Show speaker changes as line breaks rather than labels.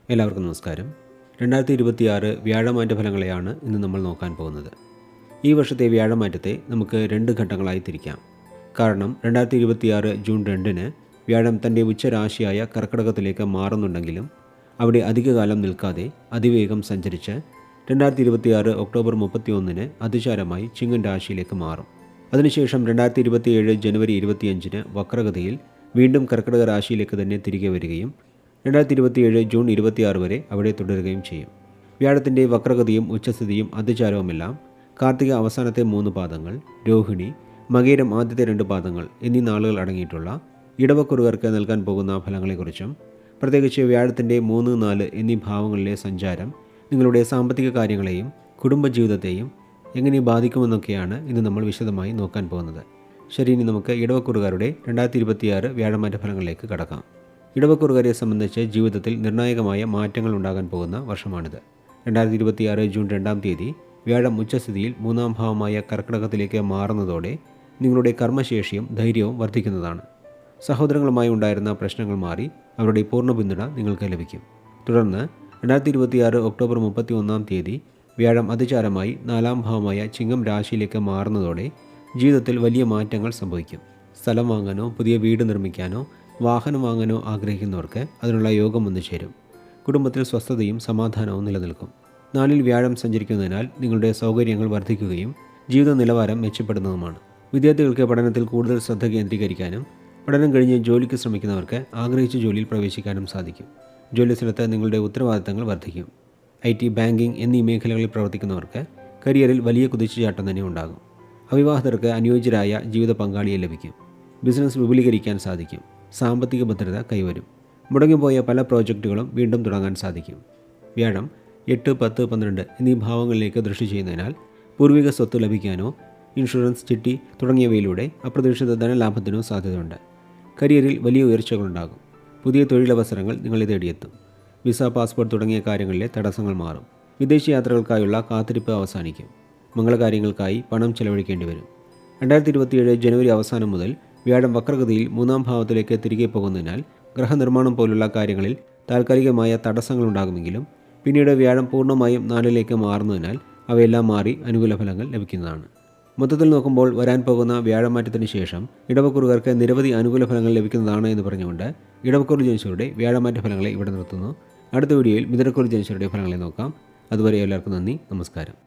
എല്ലാവർക്കും നമസ്കാരം. 2026 വ്യാഴമാറ്റ ഫലങ്ങളെയാണ് ഇന്ന് നമ്മൾ നോക്കാൻ പോകുന്നത്. ഈ വർഷത്തെ വ്യാഴമാറ്റത്തെ നമുക്ക് 2 ഘട്ടങ്ങളായി തിരിക്കാം. കാരണം 2026 ജൂൺ 2-ന് വ്യാഴം തൻ്റെ ഉച്ചരാശിയായ കർക്കിടകത്തിലേക്ക് മാറുന്നുണ്ടെങ്കിലും അവിടെ അധികകാലം നിൽക്കാതെ അതിവേഗം സഞ്ചരിച്ച് 2026 ഒക്ടോബർ 31-ന് അതിചാരമായി ചിങ്ങൻ രാശിയിലേക്ക് മാറും. അതിനുശേഷം 2027 ജനുവരി 25-ന് വക്രഗതിയിൽ വീണ്ടും കർക്കിടക രാശിയിലേക്ക് തന്നെ തിരികെ വരികയും 2027 ജൂൺ 26 വരെ അവിടെ തുടരുകയും ചെയ്യും. വ്യാഴത്തിൻ്റെ വക്രഗതിയും ഉച്ചസ്ഥിതിയും അതിചാരവുമെല്ലാം കാർത്തിക അവസാനത്തെ 3 പാദങ്ങൾ, രോഹിണി, മകയിരം ആദ്യത്തെ 2 പാദങ്ങൾ എന്നീ നാളുകൾ അടങ്ങിയിട്ടുള്ള ഇടവക്കുറുകാർക്ക് നൽകാൻ പോകുന്ന ഫലങ്ങളെക്കുറിച്ചും പ്രത്യേകിച്ച് വ്യാഴത്തിൻ്റെ 3, 4 എന്നീ ഭാവങ്ങളിലെ സഞ്ചാരം നിങ്ങളുടെ സാമ്പത്തിക കാര്യങ്ങളെയും കുടുംബജീവിതത്തെയും എങ്ങനെ ബാധിക്കുമെന്നൊക്കെയാണ് ഇന്ന് നമ്മൾ വിശദമായി നോക്കാൻ പോകുന്നത്. ശരി, ഇനി നമുക്ക് ഇടവക്കുറുകാരുടെ 2026 വ്യാഴമാറ്റ ഫലങ്ങളിലേക്ക് കടക്കാം. ഇടവക്കുറുകാരെ സംബന്ധിച്ച് ജീവിതത്തിൽ നിർണായകമായ മാറ്റങ്ങൾ ഉണ്ടാകാൻ പോകുന്ന വർഷമാണിത്. 2026 ജൂൺ 2-ാം തീയതി വ്യാഴം ഉച്ചസ്ഥിതിയിൽ 3-ാം ഭാവമായ കർക്കിടകത്തിലേക്ക് മാറുന്നതോടെ നിങ്ങളുടെ കർമ്മശേഷിയും ധൈര്യവും വർദ്ധിക്കുന്നതാണ്. സഹോദരങ്ങളുമായി ഉണ്ടായിരുന്ന പ്രശ്നങ്ങൾ മാറി അവരുടെ പൂർണ്ണ പിന്തുണ നിങ്ങൾക്ക് ലഭിക്കും. തുടർന്ന് 2026 ഒക്ടോബർ 31-ാം തീയതി വ്യാഴം അതിചാരമായി 4-ാം ഭാവമായ ചിങ്ങം രാശിയിലേക്ക് മാറുന്നതോടെ ജീവിതത്തിൽ വലിയ മാറ്റങ്ങൾ സംഭവിക്കും. സ്ഥലം വാങ്ങാനോ പുതിയ വീട് നിർമ്മിക്കാനോ വാഹനം വാങ്ങാനോ ആഗ്രഹിക്കുന്നവർക്ക് അതിനുള്ള യോഗം വന്നു ചേരും. കുടുംബത്തിൽ സ്വസ്ഥതയും സമാധാനവും നിലനിൽക്കും. 4-ൽ വ്യാഴം സഞ്ചരിക്കുന്നതിനാൽ നിങ്ങളുടെ സൗകര്യങ്ങൾ വർദ്ധിക്കുകയും ജീവിത നിലവാരം മെച്ചപ്പെടുന്നതുമാണ്. വിദ്യാർത്ഥികൾക്ക് പഠനത്തിൽ കൂടുതൽ ശ്രദ്ധ കേന്ദ്രീകരിക്കാനും പഠനം കഴിഞ്ഞ് ജോലിക്ക് ശ്രമിക്കുന്നവർക്ക് ആഗ്രഹിച്ച ജോലിയിൽ പ്രവേശിക്കാനും സാധിക്കും. ജോലിസ്ഥലത്ത് നിങ്ങളുടെ ഉത്തരവാദിത്തങ്ങൾ വർദ്ധിക്കും. IT, ബാങ്കിംഗ് എന്നീ മേഖലകളിൽ പ്രവർത്തിക്കുന്നവർക്ക് കരിയറിൽ വലിയ കുതിച്ചുചാട്ടം തന്നെ ഉണ്ടാകും. അവിവാഹിതർക്ക് അനുയോജ്യരായ ജീവിത പങ്കാളിയെ ലഭിക്കും. ബിസിനസ് വിപുലീകരിക്കാൻ സാധിക്കും. സാമ്പത്തിക ഭദ്രത കൈവരും. മുടങ്ങിപ്പോയ പല പ്രോജക്റ്റുകളും വീണ്ടും തുടങ്ങാൻ സാധിക്കും. വ്യാഴം 8, 10, 12 എന്നീ ഭാവങ്ങളിലേക്ക് ദൃഷ്ടി ചെയ്യുന്നതിനാൽ പൂർവിക സ്വത്ത് ലഭിക്കാനോ ഇൻഷുറൻസ്, ചിട്ടി തുടങ്ങിയവയിലൂടെ അപ്രതീക്ഷിത ധനലാഭത്തിനോ സാധ്യതയുണ്ട്. കരിയറിൽ വലിയ ഉയർച്ചകളുണ്ടാകും. പുതിയ തൊഴിലവസരങ്ങൾ നിങ്ങളെ തേടിയെത്തും. വിസ, പാസ്പോർട്ട് തുടങ്ങിയ കാര്യങ്ങളിലെ തടസ്സങ്ങൾ മാറും. വിദേശ യാത്രകൾക്കായുള്ള കാത്തിരിപ്പ് അവസാനിക്കും. മംഗളകാര്യങ്ങൾക്കായി പണം ചെലവഴിക്കേണ്ടി വരും. 2027 ജനുവരി അവസാനം മുതൽ വ്യാഴം വക്രഗതിയിൽ 3-ാം ഭാവത്തിലേക്ക് തിരികെ പോകുന്നതിനാൽ ഗ്രഹനിർമ്മാണം പോലുള്ള കാര്യങ്ങളിൽ താൽക്കാലികമായ തടസ്സങ്ങളുണ്ടാകുമെങ്കിലും പിന്നീട് വ്യാഴം പൂർണ്ണമായും 4-ലേക്ക് മാറുന്നതിനാൽ അവയെല്ലാം മാറി അനുകൂല ഫലങ്ങൾ ലഭിക്കുന്നതാണ്. മൊത്തത്തിൽ നോക്കുമ്പോൾ വരാൻ പോകുന്ന വ്യാഴമാറ്റത്തിന് ശേഷം ഇടവക്കുറുകാർക്ക് നിരവധി അനുകൂല ഫലങ്ങൾ ലഭിക്കുന്നതാണ് എന്ന് പറഞ്ഞുകൊണ്ട് ഇടവക്കുറു ജനിച്ചവരുടെ വ്യാഴമാറ്റ ഫലങ്ങളെ ഇവിടെ നിർത്തുന്നു. അടുത്ത വീഡിയോയിൽ മിഥുനക്കുറു ജനിച്ചവരുടെ ഫലങ്ങളെ നോക്കാം. അതുവരെ എല്ലാവർക്കും നന്ദി, നമസ്കാരം.